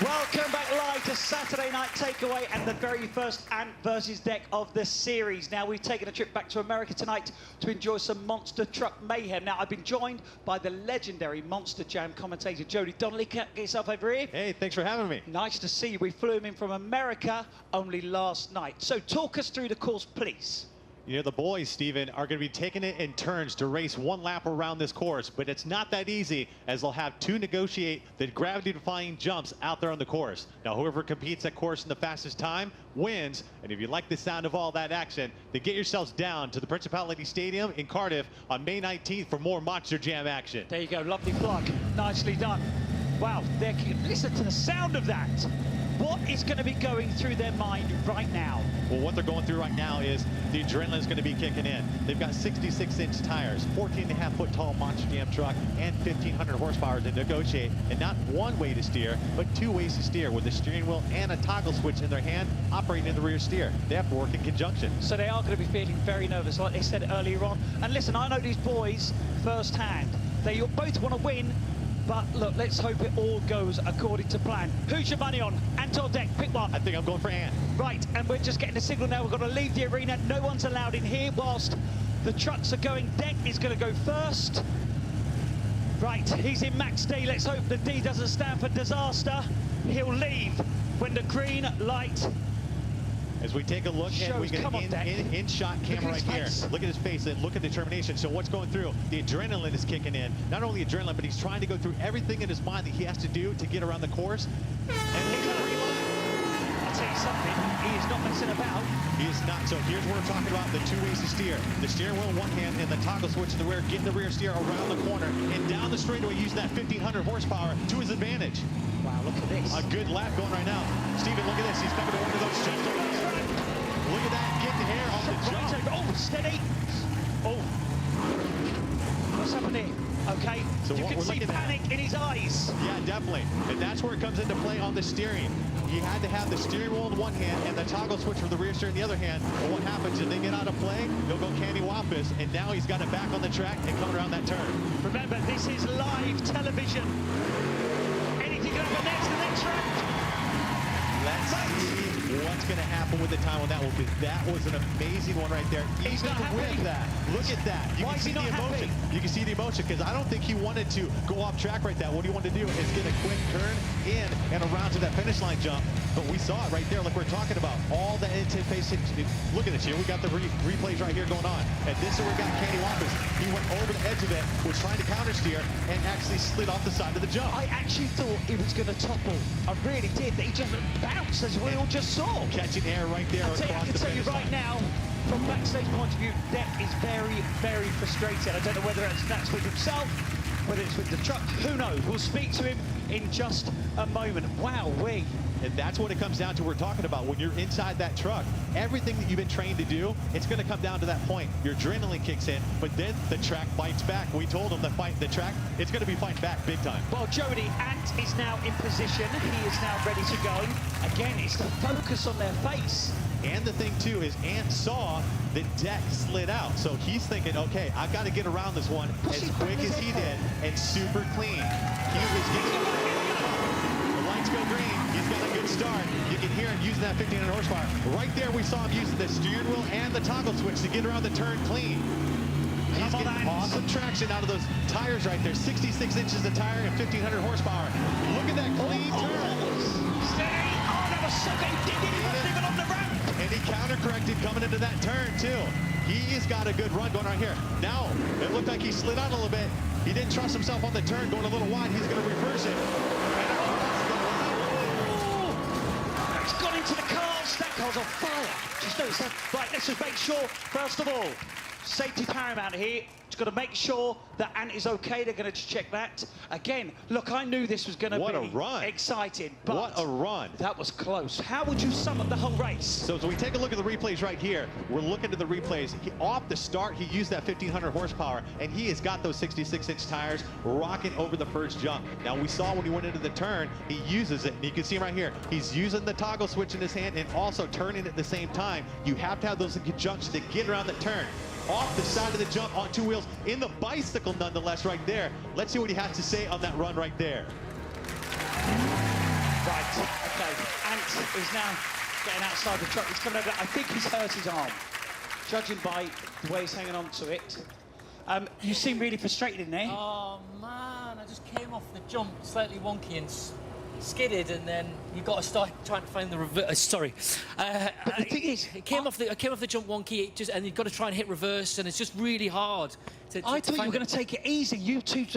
Welcome back live to Saturday Night Takeaway and the very first Ant versus Dec of the series. Now, we've taken a trip back to America tonight to enjoy some monster truck mayhem. Now, I've been joined by the legendary Monster Jam commentator, Jody Donnelly. Get yourself over here. Hey, thanks for having me. Nice to see you. We flew him in from America only last night. So talk us through the course, please. You know, the boys, Steven, are going to be taking it in turns to race one lap around this course, but it's not that easy, as they'll have to negotiate the gravity-defying jumps out there on the course. Now, whoever competes that course in the fastest time wins, and if you like the sound of all that action, then get yourselves down to the Principality Stadium in Cardiff on May 19th for more Monster Jam action. There you go, lovely plug. Nicely done. Wow, listen to the sound of that. What is going to be going through their mind right now? Well, what they're going through right now is the adrenaline is going to be kicking in. They've got 66-inch tires, 14.5-foot tall Monster Jam truck, and 1,500 horsepower to negotiate. And not one way to steer, but two ways to steer, with a steering wheel and a toggle switch in their hand, operating in the rear steer. They have to work in conjunction. So they are going to be feeling very nervous, like they said earlier on. And listen, I know these boys firsthand. They both want to win. But look, let's hope it all goes according to plan. Who's your money on? Ant or Dec? Pick one. I think I'm going for Ant. Right, and we're just getting a signal now. We've got to leave the arena. No one's allowed in here whilst the trucks are going. Dec is going to go first. Right, he's in max D. Let's hope the D doesn't stand for disaster. He'll leave when the green light. As we take a look, and we get an in-shot camera right here. Look at his face and look at determination. So what's going through? The adrenaline is kicking in. Not only adrenaline, but he's trying to go through everything in his mind that he has to do to get around the course. And look at the green line. I'll tell you something, he is not messing about. He is not. So here's what we're talking about, the two ways to steer. The steering wheel in one hand and the toggle switch in the rear, getting the rear steer around the corner and down the straightaway using that 1,500 horsepower to his advantage. Wow, look at this. A good lap going right now. Steven, look at this. He's coming to one of those jumps. Look at that, get the hair off the jump. Oh, steady. Oh. What's happening here? Okay, so you can see panic in his eyes. Yeah, definitely. And that's where it comes into play on the steering. He had to have the steering wheel in one hand and the toggle switch for the rear steer in the other hand. But what happens if they get out of play? They'll go candy-wampus, and now he's got it back on the track and coming around that turn. Remember, this is live television. Anything can happen next, the next round. Let's see what's going to happen with the time on that one, because that was an amazing one right there. He's not happy. With that, look at that. You can see the emotion. You can see the emotion, because I don't think he wanted to go off track right there. What he wanted to do is get a quick turn in and around to that finish line jump. But we saw it right there, like we're talking about. All the anticipation. Look at this here. We got the replays right here going on. And this is where we got Candy Wampus. He went over the edge of it, was trying to counter steer, and actually slid off the side of the jump. I actually thought he was going to topple. I really did. He just bounced, as we all just saw. Catching air right there across the finish line. I can tell you right now, from backstage point of view, Dec is very, very frustrated. I don't know whether that's with himself, whether it's with the truck, who knows? We'll speak to him in just a moment. Wow-wee. And that's what it comes down to. We're talking about when you're inside that truck, everything that you've been trained to do, it's going to come down to that point. Your adrenaline kicks in, but then the track bites back. We told him the track, it's going to be fighting back big time. Well, Jody, Ant is now in position. He is now ready to go. Again, it's the focus on their face. And the thing, too, is Ant saw the Dec slid out. So he's thinking, okay, I've got to get around this one as quick as he did and super clean. He was getting the lights go green. He's got a good start. You can hear him using that 1,500 horsepower. Right there, we saw him using the steering wheel and the toggle switch to get around the turn clean. He's getting awesome traction out of those tires right there. 66 inches of tire and 1,500 horsepower. Look at that clean turn. Steady. Oh, that was so good. He wasn't even on the ramp. And he counter-corrected coming into that turn, too. He's got a good run going right here. Now, it looked like he slid out a little bit. He didn't trust himself on the turn, going a little wide. He's going to reverse it. He's gone into the cars. That car's on fire. Just notice that. Right, let's just make sure, first of all, safety paramount here. Just got to make sure that Ant is okay. They're going to check that. Again, look, I knew this was going to be exciting. But what a run. That was close. How would you sum up the whole race? So as we take a look at the replays right here, we're looking at the replays. Off the start, he used that 1,500 horsepower, and he has got those 66-inch tires rocking over the first jump. Now, we saw when he went into the turn, he uses it. And you can see him right here. He's using the toggle switch in his hand and also turning at the same time. You have to have those in conjunction to get around the turn. Off the side of the jump on two wheels in the bicycle, nonetheless, right there. Let's see what he has to say on that run right there. Right, Right, okay. Ant is now getting outside the truck. He's coming over. I think he's hurt his arm, judging by the way he's hanging on to it. You seem really frustrated in there. Oh man, I just came off the jump slightly wonky and skidded, and then you got to start trying to find the reverse. Sorry, But the thing is, I came off the jump wonky, and you've got to try and hit reverse, and it's just really hard. I thought you were going to take it easy. You two, you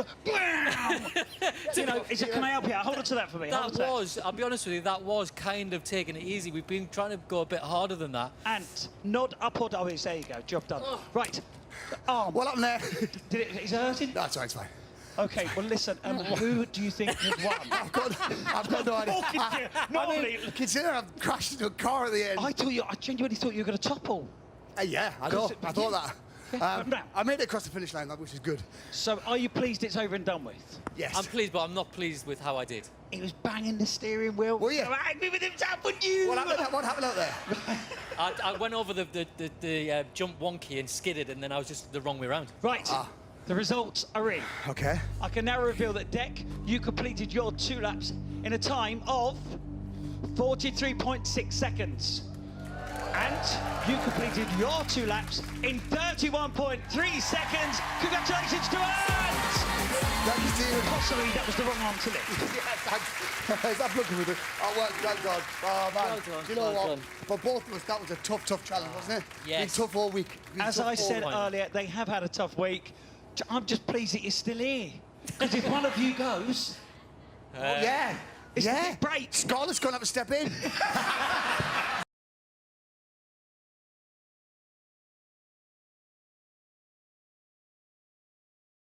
know, can I help you? Hold on to that for me. I'll be honest with you, that was kind of taking it easy. We've been trying to go a bit harder than that. Ant, nod up or down. Oh, there you go. Job done. Right. Arm. What happened there? Is it hurting? That's right, it's fine. Okay, well, listen, who do you think has won? I've got no idea. Normally, Considering I've crashed into a car at the end. I genuinely thought you were going to topple. Yeah, I know. I thought that. Yeah. I made it across the finish line, which is good. So, are you pleased it's over and done with? Yes. I'm pleased, but I'm not pleased with how I did. He was banging the steering wheel. Were you? So angry with himself, wouldn't you? What happened out there? I went over the jump wonky and skidded, and then I was just the wrong way around. Right. The results are in. Okay. I can now reveal that, Dec, you completed your 2 laps in a time of 43.6 seconds. And you completed your 2 laps in 31.3 seconds. Congratulations to Ant! Thank you, Stephen. Possibly that was the wrong arm to lift. Yeah, thanks. Stop looking with it. Oh, well done. Oh, man. Well done, Do you know well what? done. For both of us, that was a tough challenge, wasn't it? Yes. Been tough all week. As I said earlier, they have had a tough week. I'm just pleased that you're still here. Because if one of you goes... Yeah. It's break. Scarlett's going to have to step in.